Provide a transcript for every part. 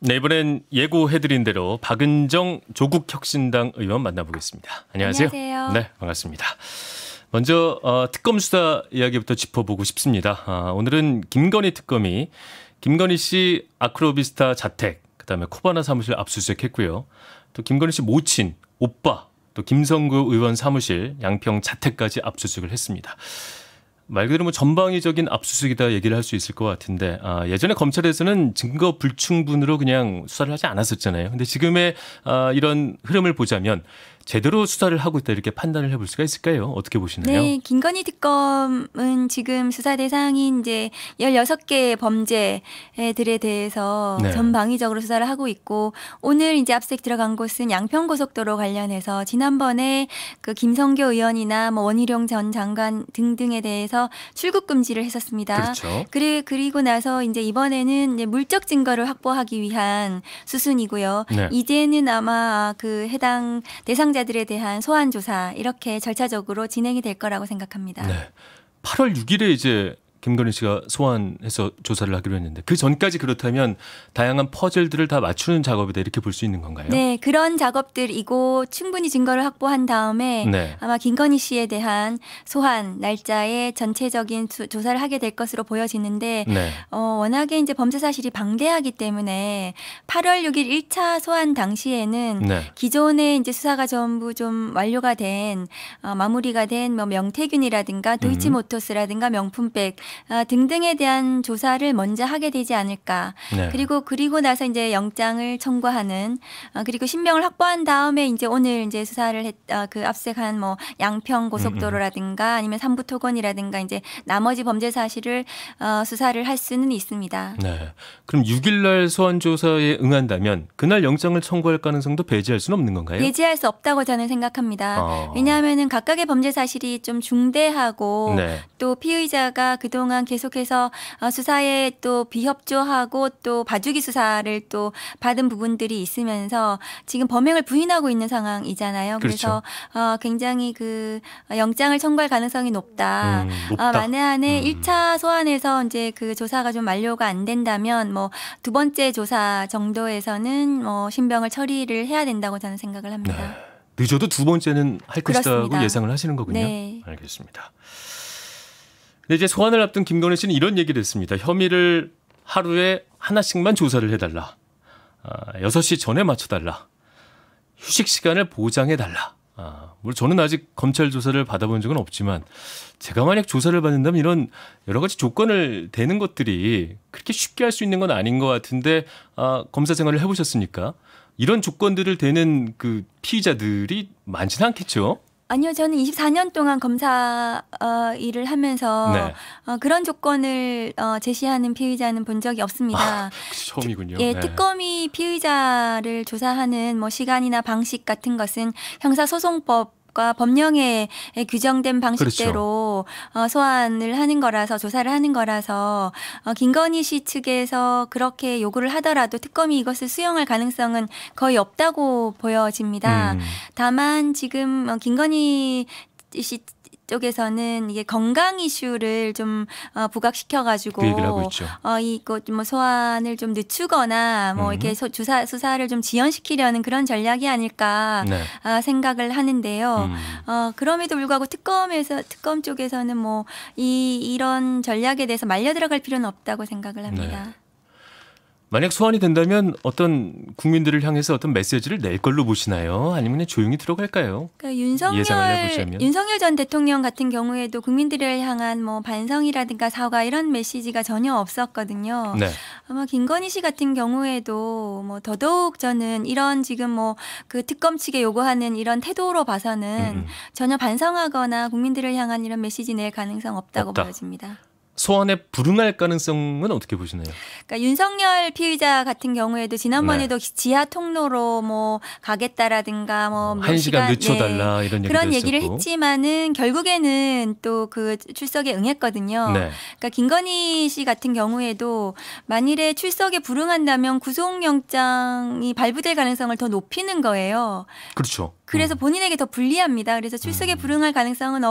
네, 이번엔 예고해드린 대로 박은정 조국혁신당 의원 만나보겠습니다. 안녕하세요. 안녕하세요. 네, 반갑습니다. 먼저 특검 수사 이야기부터 짚어보고 싶습니다. 오늘은 김건희 특검이 김건희 씨 아크로비스타 자택, 그다음에 코바나 사무실 압수수색했고요. 또 김건희 씨 모친, 오빠, 또 김성구 의원 사무실, 양평 자택까지 압수수색을 했습니다. 말 그대로 뭐 전방위적인 압수수색이다 얘기를 할 수 있을 것 같은데 예전에 검찰에서는 증거 불충분으로 그냥 수사를 하지 않았었잖아요. 근데 지금의 이런 흐름을 보자면 제대로 수사를 하고 있다 이렇게 판단을 해볼 수가 있을까요? 어떻게 보시나요? 네, 김건희 특검은 지금 수사 대상이 이제 16개의 범죄들에 대해서 네. 전방위적으로 수사를 하고 있고, 오늘 이제 압수수색 들어간 곳은 양평고속도로 관련해서 지난번에 그 김성교 의원이나 뭐 원희룡 전 장관 등등에 대해서 출국 금지를 했었습니다. 그렇죠. 그리고 나서 이제 이번에는 이제 물적 증거를 확보하기 위한 수순이고요. 네. 이제는 아마 그 해당 대상자들에 대한 소환 조사 이렇게 절차적으로 진행이 될 거라고 생각합니다. 네. 8월 6일에 이제 김건희 씨가 소환해서 조사를 하기로 했는데 그 전까지 그렇다면 다양한 퍼즐들을 다 맞추는 작업이다 이렇게 볼 수 있는 건가요? 네, 그런 작업들이고 충분히 증거를 확보한 다음에 네. 아마 김건희 씨에 대한 소환 날짜에 전체적인 조사를 하게 될 것으로 보여지는데 네. 워낙에 이제 범죄 사실이 방대하기 때문에 8월 6일 1차 소환 당시에는 네. 기존에 이제 수사가 전부 좀 완료가 된 마무리가 된 뭐 명태균이라든가 도이치모터스라든가 명품백 등등에 대한 조사를 먼저 하게 되지 않을까. 네. 그리고 나서 이제 영장을 청구하는 그리고 신병을 확보한 다음에 이제 오늘 이제 수사를 그 압수수색한 뭐 양평 고속도로라든가 아니면 삼부토건이라든가 이제 나머지 범죄 사실을 수사를 할 수는 있습니다. 네. 그럼 6일 날 소환 조사에 응한다면 그날 영장을 청구할 가능성도 배제할 수는 없는 건가요? 배제할 수 없다고 저는 생각합니다. 왜냐하면은 각각의 범죄 사실이 좀 중대하고 네. 또 피의자가 그동안 계속해서 수사에 또 비협조하고 또 봐주기 수사를 또 받은 부분들이 있으면서 지금 범행을 부인하고 있는 상황이잖아요. 그렇죠. 그래서 굉장히 그 영장을 청구할 가능성이 높다. 높다. 만에 한해 1차 소환에서 이제 그 조사가 좀 완료가 안 된다면 뭐 두 번째 조사 정도에서는 뭐 신병을 처리를 해야 된다고 저는 생각을 합니다. 네. 늦어도 두 번째는 할 것이라고 그렇습니다. 예상을 하시는 거군요. 네. 알겠습니다. 근데 이제 소환을 앞둔 김건희 씨는 이런 얘기를 했습니다. 혐의를 하루에 하나씩만 조사를 해달라. 6시 전에 맞춰달라. 휴식 시간을 보장해달라. 물론 저는 아직 검찰 조사를 받아본 적은 없지만 제가 만약 조사를 받는다면 이런 여러 가지 조건을 대는 것들이 그렇게 쉽게 할 수 있는 건 아닌 것 같은데 검사 생활을 해보셨으니까 이런 조건들을 대는 그 피의자들이 많지는 않겠죠? 아니요, 저는 24년 동안 검사 일을 하면서 네. 그런 조건을 제시하는 피의자는 본 적이 없습니다. 처음이군요. 예, 네. 특검이 피의자를 조사하는 뭐 시간이나 방식 같은 것은 형사소송법과 법령에 규정된 방식대로 소환을 하는 거라서 조사를 하는 거라서 김건희 씨 측에서 그렇게 요구를 하더라도 특검이 이것을 수용할 가능성은 거의 없다고 보여집니다. 다만 지금 김건희 씨 쪽에서는 이게 건강 이슈를 좀 부각시켜가지고 그 얘기를 하고 있죠. 이거 뭐 소환을 좀 늦추거나 뭐 이렇게 수사를 좀 지연시키려는 그런 전략이 아닐까 네. 생각을 하는데요. 그럼에도 불구하고 특검 쪽에서는 뭐 이런 전략에 대해서 말려 들어갈 필요는 없다고 생각을 합니다. 네. 만약 소환이 된다면 어떤 국민들을 향해서 어떤 메시지를 낼 걸로 보시나요? 아니면 그냥 조용히 들어갈까요? 그러니까 예상을 해보자면. 윤석열 전 대통령 같은 경우에도 국민들을 향한 뭐 반성이라든가 사과 이런 메시지가 전혀 없었거든요. 네. 아마 김건희 씨 같은 경우에도 뭐 더더욱 저는 이런 지금 뭐 그 특검 측에 요구하는 이런 태도로 봐서는 전혀 반성하거나 국민들을 향한 이런 메시지 낼 가능성 없다고 없다. 보여집니다. 소환에 불응할 가능성은 어떻게 보시나요? 그러니까 윤석열 피의자 같은 경우에도 지난번에도 지하 통로로 뭐 가겠다라든가 뭐 몇 1시간 늦춰달라 네. 이런 얘기도 그런 얘기를 했었고. 했지만은 결국에는 또 그 출석에 응했거든요. 네. 그러니까 김건희 씨 같은 경우에도 만일에 출석에 불응한다면 구속영장이 발부될 가능성을 더 높이는 거예요. 그렇죠. 그래서 본인에게 더 불리합니다. 그래서 출석에 불응할 가능성은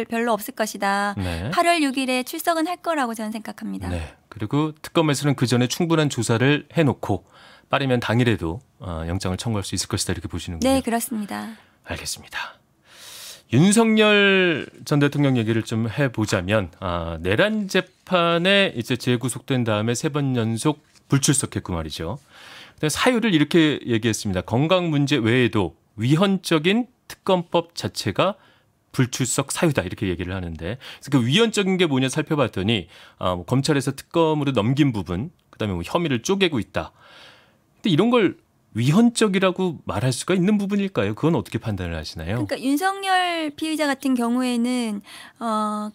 별로 없을 것이다. 네. 8월 6일에 출석은 할 거라고 저는 생각합니다. 네. 그리고 특검에서는 그 전에 충분한 조사를 해놓고 빠르면 당일에도 영장을 청구할 수 있을 것이다 이렇게 보시는군요. 네, 그렇습니다. 알겠습니다. 윤석열 전 대통령 얘기를 좀 해보자면 내란 재판에 이제 재구속된 다음에 3번 연속 불출석했고 말이죠. 사유를 이렇게 얘기했습니다. 건강 문제 외에도 위헌적인 특검법 자체가 불출석 사유다 이렇게 얘기를 하는데, 그래서 그 위헌적인 게 뭐냐 살펴봤더니 검찰에서 특검으로 넘긴 부분, 그다음에 뭐 혐의를 쪼개고 있다. 근데 이런 걸 위헌적이라고 말할 수가 있는 부분일까요? 그건 어떻게 판단을 하시나요? 그러니까 윤석열 피의자 같은 경우에는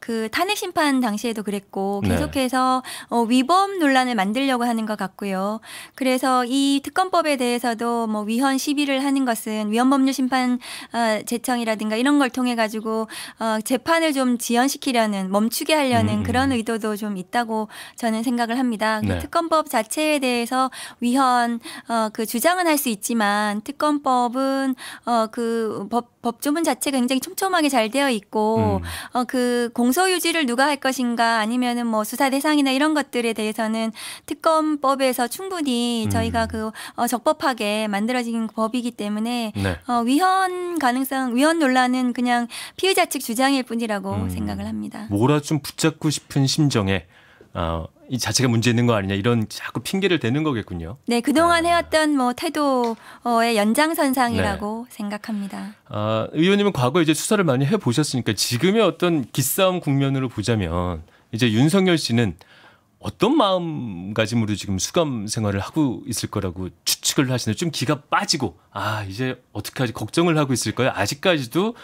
그 탄핵 심판 당시에도 그랬고 계속해서 위법 논란을 만들려고 하는 것 같고요. 그래서 이 특검법에 대해서도 뭐 위헌 시비를 하는 것은 위헌법률 심판 제청이라든가 이런 걸 통해 가지고 재판을 좀 지연시키려는, 멈추게 하려는 그런 의도도 좀 있다고 저는 생각을 합니다. 네. 특검법 자체에 대해서 위헌 그 주장은 할 수 있지만 특검법은 그 법조문 자체가 굉장히 촘촘하게 잘 되어 있고 그 공소유지를 누가 할 것인가 아니면은 뭐 수사 대상이나 이런 것들에 대해서는 특검법에서 충분히 저희가 그 적법하게 만들어진 법이기 때문에 네. 위헌 가능성, 위헌 논란은 그냥 피의자 측 주장일 뿐이라고 생각을 합니다. 뭐라 좀 붙잡고 싶은 심정에 이 자체가 문제 있는 거 아니냐 이런 자꾸 핑계를 대는 거겠군요. 네, 그동안 해왔던 뭐 태도의 연장선상이라고 생각합니다. 의원님은 과거에 이제 수사를 많이 해보셨으니까 지금의 어떤 기싸움 국면으로 보자면 이제 윤석열 씨는 어떤 마음가짐으로 지금 수감 생활을 하고 있을 거라고 추측을 하시나요? 좀 기가 빠지고 이제 어떻게 하지 걱정을 하고 있을까요? 아직까지도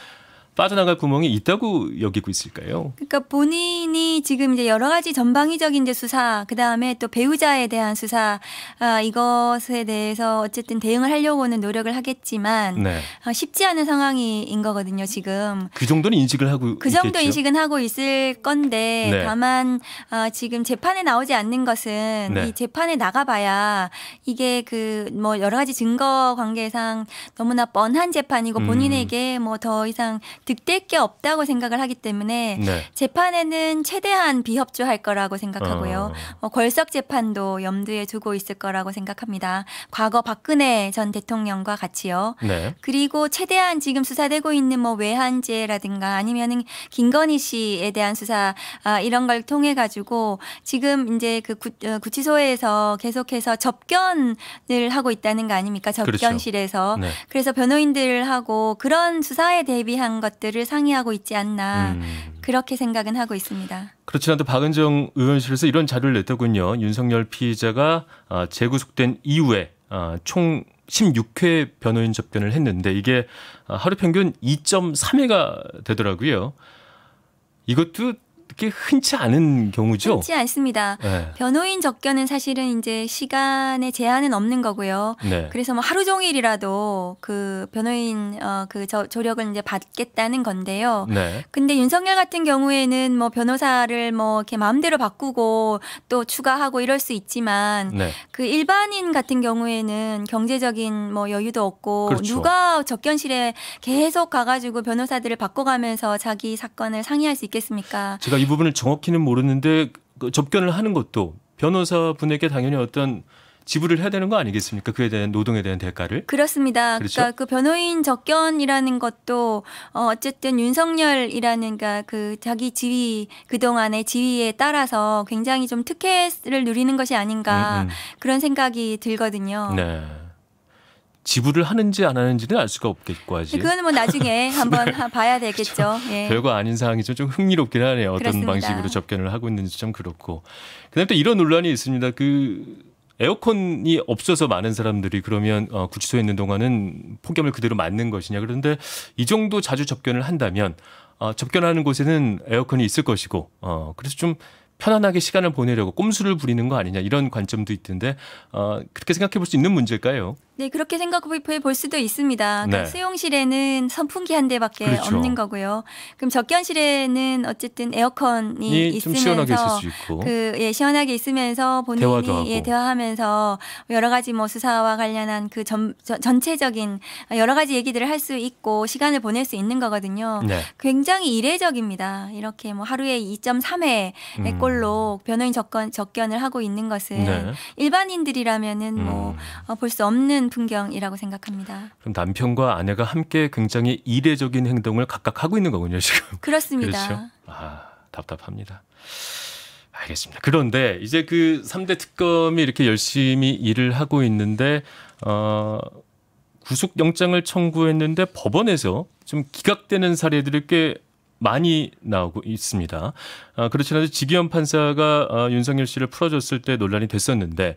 빠져나갈 구멍이 있다고 여기고 있을까요? 그러니까 본인이 지금 이제 여러 가지 전방위적인 이제 수사, 그 다음에 또 배우자에 대한 수사, 이것에 대해서 어쨌든 대응을 하려고는 노력을 하겠지만 네. 쉽지 않은 상황인 거거든요, 지금. 그 정도는 인식을 하고 그 정도 있겠죠? 인식은 하고 있을 건데 네. 다만 지금 재판에 나오지 않는 것은 네. 이 재판에 나가봐야 이게 그 뭐 여러 가지 증거 관계상 너무나 뻔한 재판이고 본인에게 뭐 더 이상 득될 게 없다고 생각을 하기 때문에 네. 재판에는 최대한 비협조할 거라고 생각하고요. 걸석 재판도 염두에 두고 있을 거라고 생각합니다. 과거 박근혜 전 대통령과 같이요. 네. 그리고 최대한 지금 수사되고 있는 뭐 외환죄라든가 아니면은 김건희 씨에 대한 수사 이런 걸 통해 가지고 지금 이제 그 구치소에서 계속해서 접견을 하고 있다는 거 아닙니까? 접견실에서. 그렇죠. 네. 그래서 변호인들하고 그런 수사에 대비한 것들을 상의하고 있지 않나 그렇게 생각은 하고 있습니다. 그렇지 않아도 박은정 의원실에서 이런 자료를 냈더군요. 윤석열 피의자가 재구속된 이후에 총 16회 변호인 접견을 했는데 이게 하루 평균 2.3회가 되더라고요. 이것도 그렇게 흔치 않은 경우죠? 흔치 않습니다. 네. 변호인 접견은 사실은 이제 시간에 제한은 없는 거고요. 네. 그래서 뭐 하루 종일이라도 그 변호인 그 조력을 이제 받겠다는 건데요. 네. 근데 윤석열 같은 경우에는 뭐 변호사를 뭐 이렇게 마음대로 바꾸고 또 추가하고 이럴 수 있지만 네. 그 일반인 같은 경우에는 경제적인 뭐 여유도 없고 그렇죠. 누가 접견실에 계속 가가지고 변호사들을 바꿔가면서 자기 사건을 상의할 수 있겠습니까? 제가 이 부분을 정확히는 모르는데 그 접견을 하는 것도 변호사분에게 당연히 어떤 지불을 해야 되는 거 아니겠습니까? 그에 대한 노동에 대한 대가를. 그렇습니다. 그렇죠? 그러니까 그 변호인 접견이라는 것도 어쨌든 윤석열이라는 그러니까 그 자기 지위 그동안의 지위에 따라서 굉장히 좀 특혜를 누리는 것이 아닌가 그런 생각이 들거든요. 네. 지불을 하는지 안 하는지는 알 수가 없겠고 아직. 그거는 뭐 나중에 한번 봐야 되겠죠. 예. 별거 아닌 사항이죠. 좀 흥미롭긴 하네요. 어떤 그렇습니다. 방식으로 접견을 하고 있는지 좀 그렇고. 그다음에 또 이런 논란이 있습니다. 그 에어컨이 없어서 많은 사람들이 그러면 구치소에 있는 동안은 폭염을 그대로 맞는 것이냐. 그런데 이 정도 자주 접견을 한다면 접견하는 곳에는 에어컨이 있을 것이고 그래서 좀 편안하게 시간을 보내려고 꼼수를 부리는 거 아니냐 이런 관점도 있던데 그렇게 생각해 볼 수 있는 문제일까요? 네, 그렇게 생각해 볼 수도 있습니다. 네. 그러니까 수용실에는 선풍기 한 대밖에 그렇죠. 없는 거고요. 그럼 적견실에는 어쨌든 에어컨이 좀 시원하게 있을 있으면서 수 있고. 예, 시원하게 있으면서 대화도 하고. 본인이 대화하면서 여러 가지 뭐 수사와 관련한 그 전체적인 여러 가지 얘기들을 할 수 있고 시간을 보낼 수 있는 거거든요. 네. 굉장히 이례적입니다. 이렇게 뭐 하루에 2.3회 꼴로 변호인 접견을 하고 있는 것은 네. 일반인들이라면은 뭐 볼 수 없는 풍경이라고 생각합니다. 그럼 남편과 아내가 함께 굉장히 이례적인 행동을 각각 하고 있는 거군요, 지금. 그렇습니다. 그렇죠? 답답합니다. 알겠습니다. 그런데 이제 그 3대 특검이 이렇게 열심히 일을 하고 있는데 구속영장을 청구했는데 법원에서 좀 기각되는 사례들이 꽤 많이 나오고 있습니다. 그렇지 않아도 지기현 판사가 윤석열 씨를 풀어줬을 때 논란이 됐었는데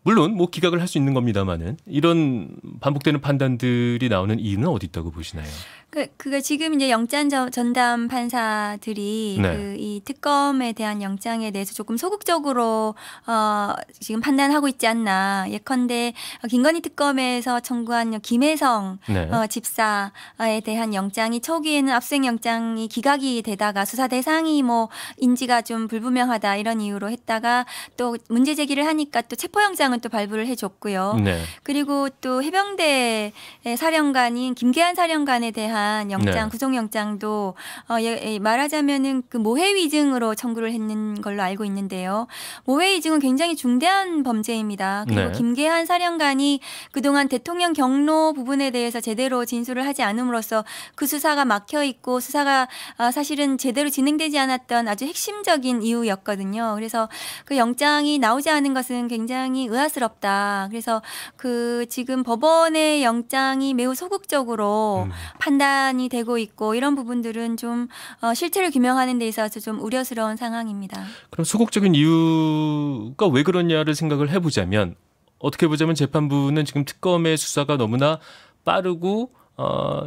물론 뭐 기각을 할 수 있는 겁니다만은 이런 반복되는 판단들이 나오는 이유는 어디 있다고 보시나요? 그게 지금 이제 영장 전담 판사들이 네. 이 특검에 대한 영장에 대해서 조금 소극적으로 지금 판단하고 있지 않나. 예컨대 김건희 특검에서 청구한 김혜성 네. 집사에 대한 영장이 초기에는 압수수색 영장이 기각이 되다가 수사 대상이 뭐 인지가 좀 불분명하다 이런 이유로 했다가 또 문제 제기를 하니까 또 체포영장은 또 발부를 해줬고요. 네. 그리고 또 해병대 사령관인 김계한 사령관에 대한 영장, 네. 구속영장도 말하자면은 그 모해위증으로 청구를 했는 걸로 알고 있는데요. 모해위증은 굉장히 중대한 범죄입니다. 그리고 네. 김계한 사령관이 그동안 대통령 경로 부분에 대해서 제대로 진술을 하지 않음으로써 그 수사가 막혀 있고 수사가 사실은 제대로 진행되지 않았던 아주 핵심적인 이유였거든요. 그래서 그 영장이 나오지 않은 것은 굉장히 의아스럽다. 그래서 그 지금 법원의 영장이 매우 소극적으로 판단이 되고 있고 이런 부분들은 좀 실체를 규명하는 데 있어서 좀 우려스러운 상황입니다. 그럼 소극적인 이유가 왜 그러냐를 생각을 해보자면 어떻게 보자면 재판부는 지금 특검의 수사가 너무나 빠르고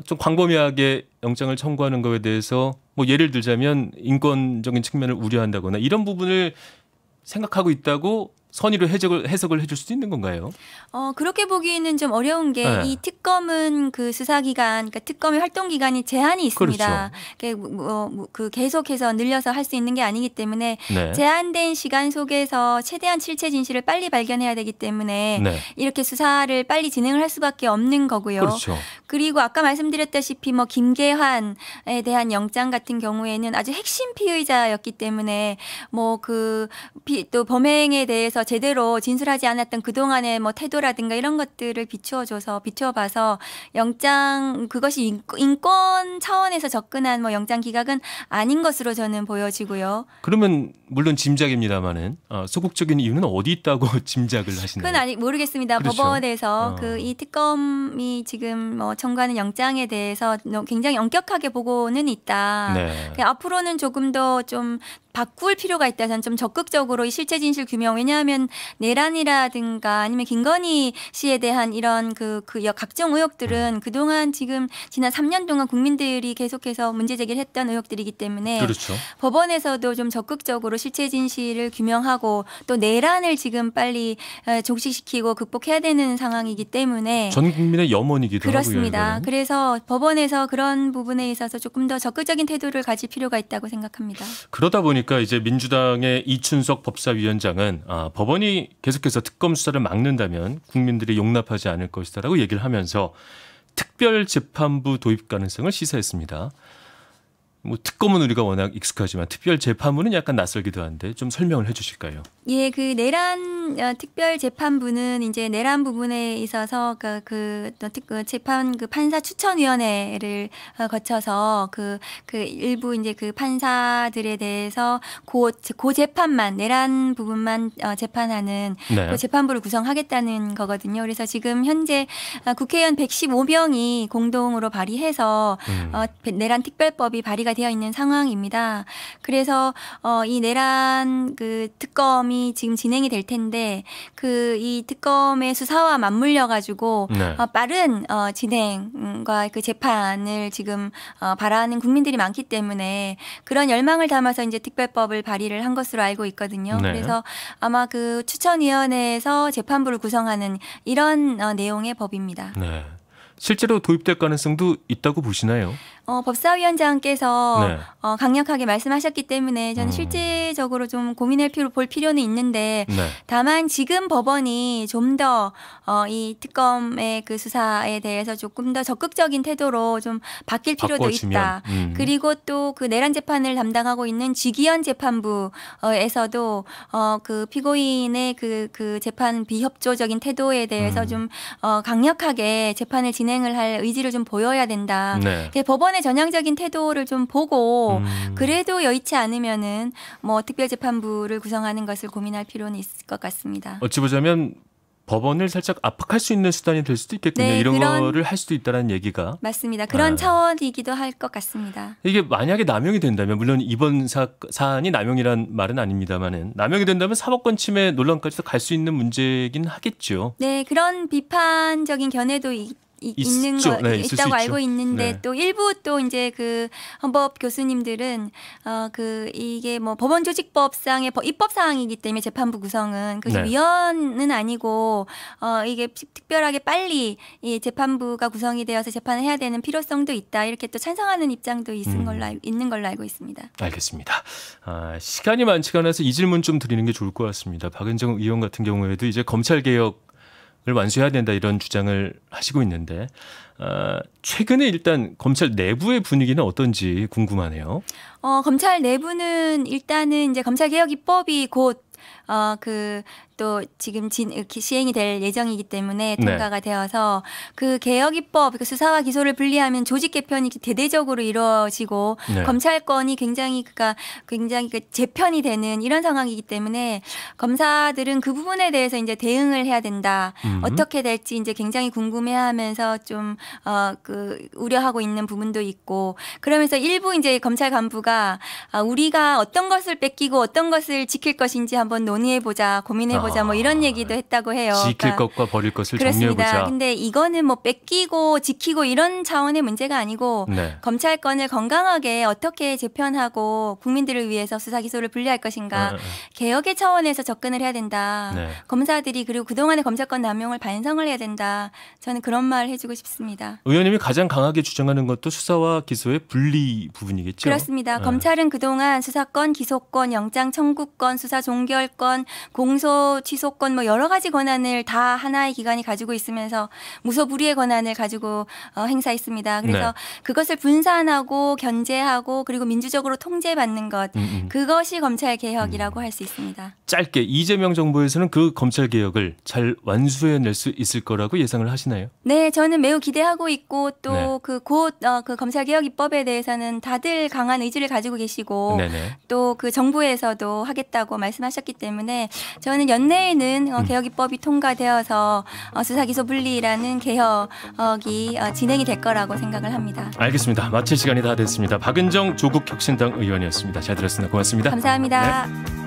좀 광범위하게 영장을 청구하는 거에 대해서 뭐 예를 들자면 인권적인 측면을 우려한다거나 이런 부분을 생각하고 있다고 선의로 해석을 해줄 수도 있는 건가요? 그렇게 보기에는 좀 어려운 게 이 네. 특검은 그 수사기간, 그러니까 특검의 활동기간이 제한이 있습니다. 그렇죠. 그 계속해서 늘려서 할 수 있는 게 아니기 때문에 네. 제한된 시간 속에서 최대한 실체 진실을 빨리 발견해야 되기 때문에 네. 이렇게 수사를 빨리 진행을 할 수밖에 없는 거고요. 그렇죠. 그리고 아까 말씀드렸다시피 뭐 김계환에 대한 영장 같은 경우에는 아주 핵심 피의자였기 때문에 뭐 또 범행에 대해서 제대로 진술하지 않았던 그동안의 뭐 태도라든가 이런 것들을 비추어봐서 영장 그것이 인권 차원에서 접근한 뭐 영장 기각은 아닌 것으로 저는 보여지고요. 그러면 물론 짐작입니다만은 소극적인 이유는 어디 있다고 짐작을 하시나요? 그건 아직 모르겠습니다. 그렇죠. 법원에서 이 특검이 지금 뭐 청구하는 영장에 대해서 굉장히 엄격하게 보고는 있다. 네. 앞으로는 조금 더 좀 바꿀 필요가 있다. 저는 좀 적극적으로 이 실체 진실 규명. 왜냐하면 내란이라든가 아니면 김건희 씨에 대한 이런 각종 의혹들은 그동안 지금 지난 3년 동안 국민들이 계속해서 문제 제기를 했던 의혹들이기 때문에 그렇죠. 법원에서도 좀 적극적으로 실체 진실을 규명하고 또 내란을 지금 빨리 종식시키고 극복해야 되는 상황이기 때문에 전 국민의 염원이기도 그렇습니다. 하고요. 이거는. 그래서 법원에서 그런 부분에 있어서 조금 더 적극적인 태도를 가질 필요가 있다고 생각합니다. 그러다 보니까 이제 민주당의 이춘석 법사위원장은 법원이 계속해서 특검 수사를 막는다면 국민들이 용납하지 않을 것이다라고 얘기를 하면서 특별재판부 도입 가능성을 시사했습니다. 뭐 특검은 우리가 워낙 익숙하지만 특별재판부는 약간 낯설기도 한데 좀 설명을 해주실까요? 예, 그 내란 특별재판부는 이제 내란 부분에 있어서 재판 판사 추천위원회를 거쳐서 일부 이제 그 판사들에 대해서 고 재판만 내란 부분만 재판하는 네. 그 재판부를 구성하겠다는 거거든요. 그래서 지금 현재 국회의원 115명이 공동으로 발의해서 내란 특별법이 발의가 되어 있는 상황입니다. 그래서 이 내란 특검이 특검이 지금 진행이 될 텐데 이 특검의 수사와 맞물려 가지고 네. 빠른 진행과 그 재판을 지금 바라는 국민들이 많기 때문에 그런 열망을 담아서 이제 특별법을 발의를 한 것으로 알고 있거든요. 네. 그래서 아마 그 추천위원회에서 재판부를 구성하는 이런 내용의 법입니다. 네. 실제로 도입될 가능성도 있다고 보시나요? 법사위원장께서 네. 강력하게 말씀하셨기 때문에 저는 실질적으로 좀 볼 필요는 있는데 네. 다만 지금 법원이 좀 더 이 특검의 그 수사에 대해서 조금 더 적극적인 태도로 좀 바뀔 필요도 바꿔지면. 있다. 그리고 또 그 내란 재판을 담당하고 있는 지기현 재판부에서도 그 피고인의 그 재판 비협조적인 태도에 대해서 좀 강력하게 재판을 진행을 할 의지를 좀 보여야 된다. 네. 법원의 전향적인 태도를 좀 보고 그래도 여의치 않으면은 뭐 특별재판부를 구성하는 것을 고민할 필요는 있을 것 같습니다. 어찌 보자면 법원을 살짝 압박할 수 있는 수단이 될 수도 있겠군요. 네, 이런 거를 할 수도 있다는 얘기가. 맞습니다. 그런 차원이기도 할 것 같습니다. 이게 만약에 남용이 된다면 물론 이번 사안이 남용이란 말은 아닙니다만은 남용이 된다면 사법권 침해 논란까지도 갈 수 있는 문제긴 하겠죠. 네, 그런 비판적인 견해도 있는 거 네, 있다고 알고 있는데 네. 또 일부 또 이제 그 헌법 교수님들은 이게 뭐 법원 조직법상의 입법 사항이기 때문에 재판부 구성은 그것이 네. 위헌은 아니고 이게 특별하게 빨리 이 재판부가 구성이 되어서 재판을 해야 되는 필요성도 있다 이렇게 또 찬성하는 입장도 있는 걸로 알고 있습니다. 알겠습니다. 시간이 많지가 않아서 이 질문 좀 드리는 게 좋을 것 같습니다. 박은정 의원 같은 경우에도 이제 검찰 개혁 을 완수해야 된다 이런 주장을 하시고 있는데 최근에 일단 검찰 내부의 분위기는 어떤지 궁금하네요. 검찰 내부는 일단은 이제 검찰 개혁 입법이 곧 또 지금 시행이 될 예정이기 때문에 통과가 되어서 그 개혁 입법, 그 수사와 기소를 분리하면 조직 개편이 대대적으로 이루어지고 네. 검찰권이 굉장히 재편이 되는 이런 상황이기 때문에 검사들은 그 부분에 대해서 이제 대응을 해야 된다. 어떻게 될지 이제 굉장히 궁금해하면서 좀 우려하고 있는 부분도 있고 그러면서 일부 이제 검찰 간부가 우리가 어떤 것을 뺏기고 어떤 것을 지킬 것인지 한번 논의해보자, 고민해보자 뭐 이런 얘기도 했다고 해요. 지킬 것과 버릴 것을 그렇습니다. 정리해보자. 근데 이거는 뭐 뺏기고 지키고 이런 차원의 문제가 아니고 네. 검찰권을 건강하게 어떻게 재편하고 국민들을 위해서 수사 기소를 분리할 것인가 개혁의 차원에서 접근을 해야 된다. 네. 검사들이 그리고 그동안의 검찰권 남용을 반성을 해야 된다. 저는 그런 말 해주고 싶습니다. 의원님이 가장 강하게 주장하는 것도 수사와 기소의 분리 부분이겠죠? 그렇습니다. 검찰은 그동안 수사권, 기소권, 영장 청구권, 수사 종결권, 공소 취소권 뭐 여러 가지 권한을 다 하나의 기관이 가지고 있으면서 무소불위의 권한을 가지고 행사했습니다. 그래서 네. 그것을 분산하고 견제하고 그리고 민주적으로 통제받는 것 그것이 검찰 개혁이라고 할 수 있습니다. 짧게 이재명 정부에서는 그 검찰 개혁을 잘 완수해낼 수 있을 거라고 예상을 하시나요? 네, 저는 매우 기대하고 있고 또 네. 그 검찰 개혁 입법에 대해서는 다들 강한 의지를 가지고 계시고 네네. 또 그 정부에서도 하겠다고 말씀하셨기 때문에 저는 연내에는 개혁 입법이 통과되어서 수사 기소 분리라는 개혁이 진행이 될 거라고 생각을 합니다. 알겠습니다. 마칠 시간이 다 됐습니다. 박은정 조국혁신당 의원이었습니다. 잘 들었습니다. 고맙습니다. 감사합니다. 네.